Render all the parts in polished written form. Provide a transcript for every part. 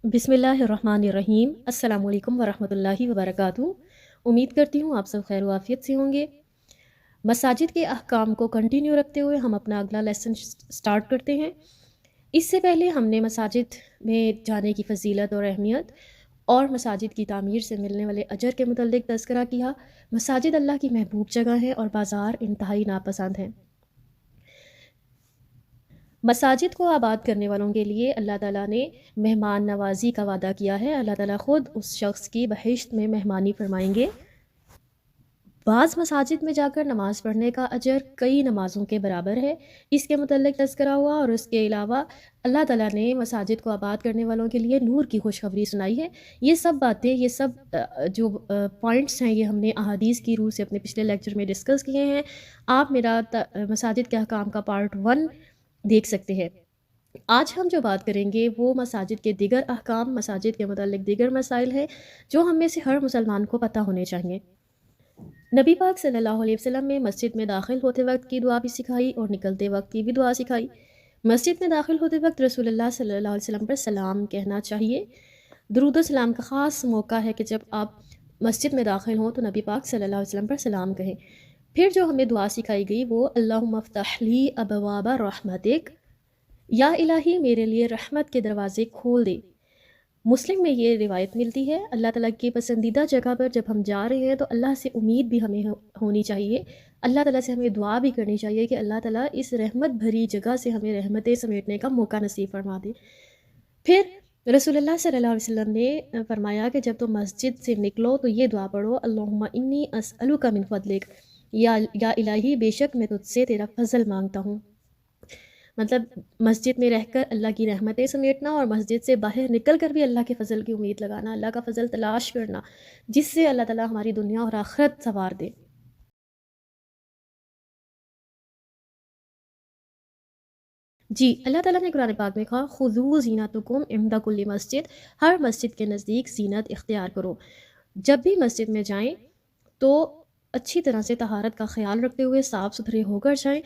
बिस्मिल्लाहिर्रहमानिर्रहीम। अस्सलामु अलैकुम वरहमतुल्लाहि वबरकातुहू। उम्मीद करती हूँ आप सब खैर वाफ़ियत से होंगे। मसाजिद के अहकाम को कंटिन्यू रखते हुए हम अपना अगला लेसन स्टार्ट करते हैं। इससे पहले हमने मसाजिद में जाने की फ़जीलत और अहमियत और मसाजिद की तामीर से मिलने वाले अजर के मुतल्लिक़ तज़किरा किया। मसाजिद अल्लाह की महबूब जगह है और बाज़ार इंतहाई नापसंद हैं। मसाजिद को आबाद करने वालों के लिए अल्लाह ताला ने मेहमान नवाज़ी का वादा किया है। अल्लाह ताला ख़ुद उस शख्स की बहिश्त में मेहमानी फरमाएंगे। बाज़ मसाजिद में जाकर नमाज़ पढ़ने का अजर कई नमाज़ों के बराबर है, इसके मुतल्लिक़ तज़किरा हुआ। और उसके अलावा अल्लाह ताला ने मसाजिद को आबाद करने वालों के लिए नूर की खुशखबरी सुनाई है। ये सब बातें, ये सब जो पॉइंट्स हैं, ये हमने अहादीस की रूह से अपने पिछले लेक्चर में डिस्कस किए हैं। आप मेरा मसाजिद के अहकाम का पार्ट 1 देख सकते हैं। आज हम जो बात करेंगे वो मसाजिद के दीगर अहकाम, मसाजिद के मुतालिक दीगर मसाइल हैं जो हम में से हर मुसलमान को पता होने चाहिए। नबी पाक सल्लल्लाहु अलैहि वसल्लम ने मस्जिद में दाखिल होते वक्त की दुआ भी सिखाई और निकलते वक्त की भी दुआ सिखाई। मस्जिद में दाखिल होते वक्त रसूलुल्लाह सल्लल्लाहु अलैहि वसल्लम पर सलाम कहना चाहिए। दुरूद सलाम का ख़ास मौका है कि जब आप मस्जिद में दाखिल हों तो नबी पाक सल्लल्लाहु अलैहि वसल्लम पर सलाम कहें। फिर जो हमें दुआ सिखाई गई वो अल्लाहुम्मा फ़्तह ली अबवाब रहमतिक, या इलाही मेरे लिए रहमत के दरवाज़े खोल दे। मुस्लिम में ये रिवायत मिलती है। अल्लाह ताला की पसंदीदा जगह पर जब हम जा रहे हैं तो अल्लाह से उम्मीद भी हमें होनी चाहिए। अल्लाह ताला से हमें दुआ भी करनी चाहिए कि अल्लाह ताला इस रहमत भरी जगह से हमें रहमतें समेटने का मौका नसीब फरमा दे। फिर रसूलुल्लाह सल्लल्लाहु अलैहि वसल्लम ने फरमाया कि जब तुम मस्जिद से निकलो तो ये दुआ पढ़ो, अल्लाहुम्मा इन्नी अस्अलुका मिन फ़ज़लिक, या इलाही बेशक मैं तुझसे तेरा फ़ज़ल मांगता हूँ। मतलब मस्जिद में रहकर अल्लाह की रहमतें समेटना और मस्जिद से बाहर निकल कर भी अल्लाह के फ़ज़ल की उम्मीद लगाना, अल्लाह का फ़ज़ल तलाश करना, जिससे अल्लाह ताला हमारी दुनिया और आखिरत संवार दे। जी, अल्लाह ताला ने कुरान पाक में कहा, खुज़ू ज़ीनतकुम इंदा कुल्ली मस्जिद, हर मस्जिद के नज़दीक ज़ीनत इख्तियार करो। जब भी मस्जिद में जाएं तो अच्छी तरह से तहारत का ख्याल रखते हुए साफ़ सुथरे होकर जाएं।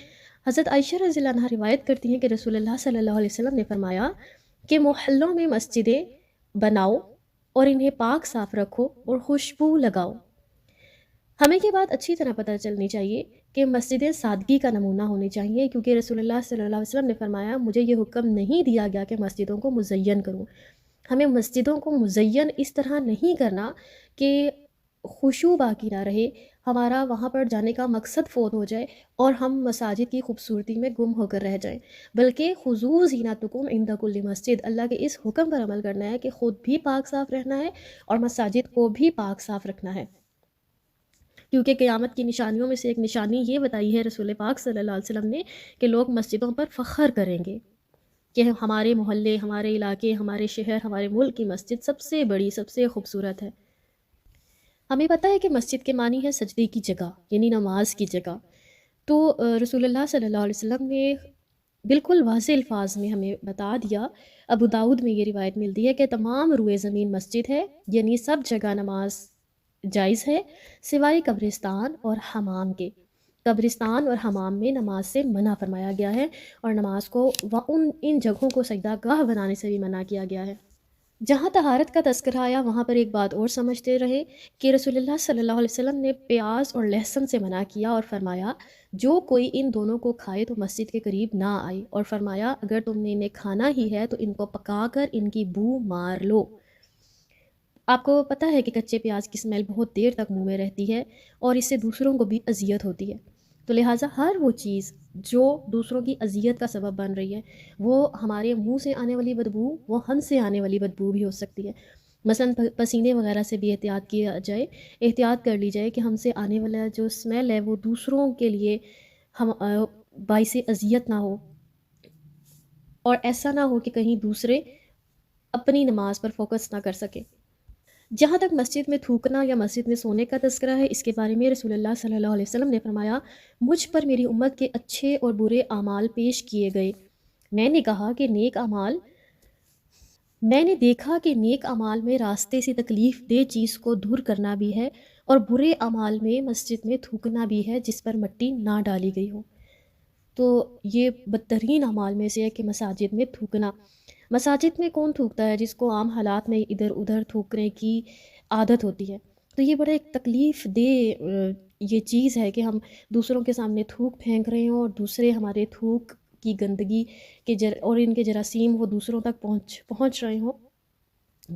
हज़रत आयशा रज़ियल्लाहु अन्हा रिवायत करती हैं कि रसूलुल्लाह सल्लल्लाहु अलैहि वसल्लम ने फरमाया कि मोहल्लों में मस्जिदें बनाओ और इन्हें पाक साफ़ रखो और खुशबू लगाओ। हमें ये बात अच्छी तरह पता चलनी चाहिए कि मस्जिदें सादगी का नमूना होनी चाहिए, क्योंकि रसूलुल्लाह सल्लल्लाहु अलैहि वसल्लम ने फरमाया, मुझे ये हुक्म नहीं दिया गया कि मस्जिदों को मुज़य्यन करूँ। हमें मस्जिदों को मुज़य्यन इस तरह नहीं करना कि खुशू बाकी ना रहे, हमारा वहाँ पर जाने का मकसद फ़ौत हो जाए और हम मसाजिद की खूबसूरती में गुम होकर रह जाएं। बल्कि खुज़ू ज़ीनतकुम इंदा कुल्ली मस्जिद, अल्लाह के इस हुक्म पर अमल करना है कि ख़ुद भी पाक साफ़ रहना है और मसाजिद को भी पाक साफ़ रखना है। क्योंकि क़यामत की निशानियों में से एक निशानी ये बताई है रसूल पाक सल्लल्लाहु अलैहि वसल्लम ने कि लोग मस्जिदों पर फ़ख्र करेंगे कि हमारे मोहल्ले, हमारे इलाके, हमारे शहर, हमारे मुल्क की मस्जिद सबसे बड़ी, सबसे खूबसूरत है। हमें पता है कि मस्जिद के मानी है सजदे की जगह, यानी नमाज की जगह। तो रसूलुल्लाह सल्लल्लाहु अलैहि वसल्लम ने बिल्कुल वाज़ेह अल्फाज में हमें बता दिया। अबू दाऊद में ये रिवायत मिलती है कि तमाम रुए ज़मीन मस्जिद है, यानी सब जगह नमाज जायज़ है सिवाय कब्रिस्तान और हमाम के। कब्रिस्तान और हमाम में नमाज से मना फरमाया गया है और नमाज को इन जगहों को सजदागाह बनाने से भी मना किया गया है। जहाँ तहारत का तज़किरा आया वहाँ पर एक बात और समझते रहे कि रसूलुल्लाह सल्लल्लाहु अलैहि वसल्लम ने प्याज और लहसुन से मना किया और फरमाया, जो कोई इन दोनों को खाए तो मस्जिद के करीब ना आए, और फरमाया अगर तुमने इन्हें खाना ही है तो इनको पकाकर इनकी बू मार लो। आपको पता है कि कच्चे प्याज की स्मेल बहुत देर तक मुंह में रहती है और इससे दूसरों को भी अजियत होती है। तो लिहाजा हर वो चीज़ जो दूसरों की अजियत का सबब बन रही है, वो हमारे मुंह से आने वाली बदबू, वो हम से आने वाली बदबू भी हो सकती है। मसलन पसीने वगैरह से भी एहतियात किया जाए, एहतियात कर ली जाए कि हमसे आने वाला जो स्मेल है वो दूसरों के लिए हम बाइस अजियत ना हो, और ऐसा ना हो कि कहीं दूसरे अपनी नमाज पर फोकस ना कर सके। जहाँ तक मस्जिद में थूकना या मस्जिद में सोने का तज़किरा है, इसके बारे में रसूलुल्लाह सल्लल्लाहु अलैहि वसल्लम ने फरमाया, मुझ पर मेरी उम्मत के अच्छे और बुरे अमाल पेश किए गए। मैंने कहा कि नेक अमाल मैंने देखा कि नेक अमाल में रास्ते से तकलीफ़ दे चीज़ को दूर करना भी है और बुरे अमाल में मस्जिद में थूकना भी है जिस पर मिट्टी ना डाली गई हो। तो ये बदतरीन अमाल में से है कि मसाजिद में थूकना। مساجد میں کون تھوکتا ہے جس کو عام حالات میں ادھر ادھر تھوکنے کی عادت ہوتی ہے؟ تو یہ بڑا ایک تکلیف دہ یہ چیز ہے کہ ہم دوسروں کے سامنے تھوک پھینک رہے ہوں اور دوسرے ہمارے تھوک کی گندگی اور ان کے جراثیم وہ دوسروں تک پہنچ رہے ہوں۔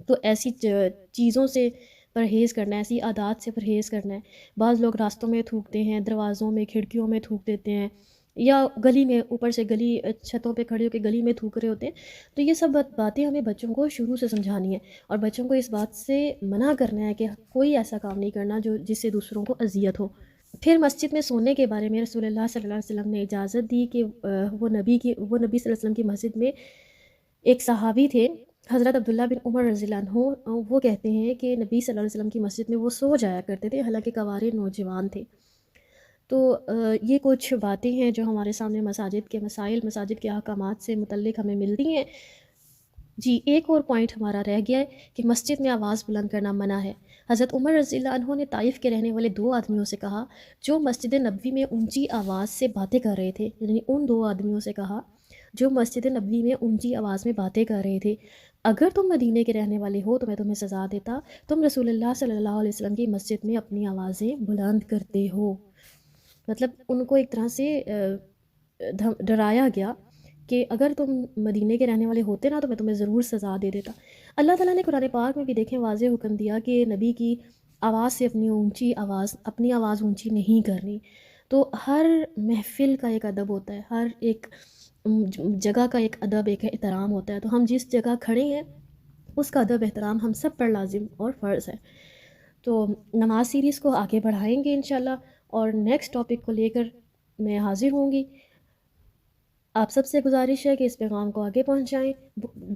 تو ایسی چیزوں سے پرہیز کرنا ہے، ایسی عادات سے پرہیز کرنا ہے۔ بعض لوگ راستوں میں تھوکتے ہیں، دروازوں میں، کھڑکیوں میں تھوک دیتے ہیں، یا گلی میں اوپر سے چھتوں پہ کھڑے ہو کے گلی میں تھوک رہے ہوتے ہیں۔ تو یہ سب باتیں ہمیں بچوں کو شروع سے سمجھانی ہے اور بچوں کو اس بات سے منع کرنا ہے کہ کوئی ایسا کام نہیں کرنا جس سے دوسروں کو اذیت ہو۔ پھر مسجد میں سونے کے بارے میں رسول اللہ صلی اللہ علیہ وسلم نے اجازت دی کہ وہ نبی صلی اللہ علیہ وسلم کی مسجد میں ایک صحابی تھے، حضرت عبداللہ بن عمر رضی اللہ عنہ، وہ کہتے ہیں کہ نبی صلی اللہ علیہ وسلم کی مسجد میں وہ سو جایا کرتے تھے، حالانکہ کوارے نوجوان تھے۔ تو یہ کچھ باتیں ہیں جو ہمارے سامنے مساجد کے مسائل، مساجد کے احکامات سے متعلق ہمیں ملتی ہیں۔ جی، ایک اور پوائنٹ ہمارا رہ گیا ہے کہ مسجد میں آواز بلند کرنا منع ہے۔ حضرت عمر رضی اللہ عنہ نے طائف کے رہنے والے 2 آدمیوں سے کہا جو مسجد نبوی میں اونچی آواز سے باتیں کر رہے تھے، یعنی ان 2 آدمیوں سے کہا جو مسجد نبوی میں اونچی آواز میں باتیں کر رہے تھے، اگر تم مدینے کے رہنے والے ہو تو میں تمہیں سزا دیتا، تم رسول اللہ صلی اللہ علیہ وسلم کی مسجد میں اپنی آوازیں بلند کرتے ہو۔ مطلب ان کو ایک طرح سے ڈرایا گیا کہ اگر تم مدینے کے رہنے والے ہوتے نا تو میں تمہیں ضرور سزا دے دیتا۔ اللہ تعالیٰ نے قرآن پاک میں بھی دیکھیں واضح حکم دیا کہ نبی کی آواز سے اپنی آواز اونچی نہیں کرنی۔ تو ہر محفل کا ایک ادب ہوتا ہے، ہر ایک جگہ کا ایک ادب، ایک احترام ہوتا ہے۔ تو ہم جس جگہ کھڑے ہیں اس کا ادب احترام ہم سب پر لازم اور فرض ہے۔ تو نماز سیریز کو آگے بڑھائیں گے انشاءاللہ، اور نیکسٹ ٹاپک کو لے کر میں حاضر ہوں گی۔ آپ سب سے گزارش ہے کہ اس پیغام کو آگے پہنچائیں۔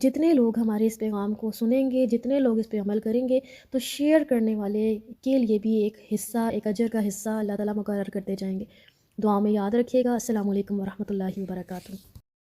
جتنے لوگ ہمارے اس پیغام کو سنیں گے، جتنے لوگ اس پہ عمل کریں گے، تو شیئر کرنے والے کے لیے بھی ایک حصہ، ایک اجر کا حصہ اللہ تعالیٰ مقرر کرتے جائیں گے۔ دعا میں یاد رکھیے گا۔ السلام علیکم ورحمۃ اللہ وبرکاتہ۔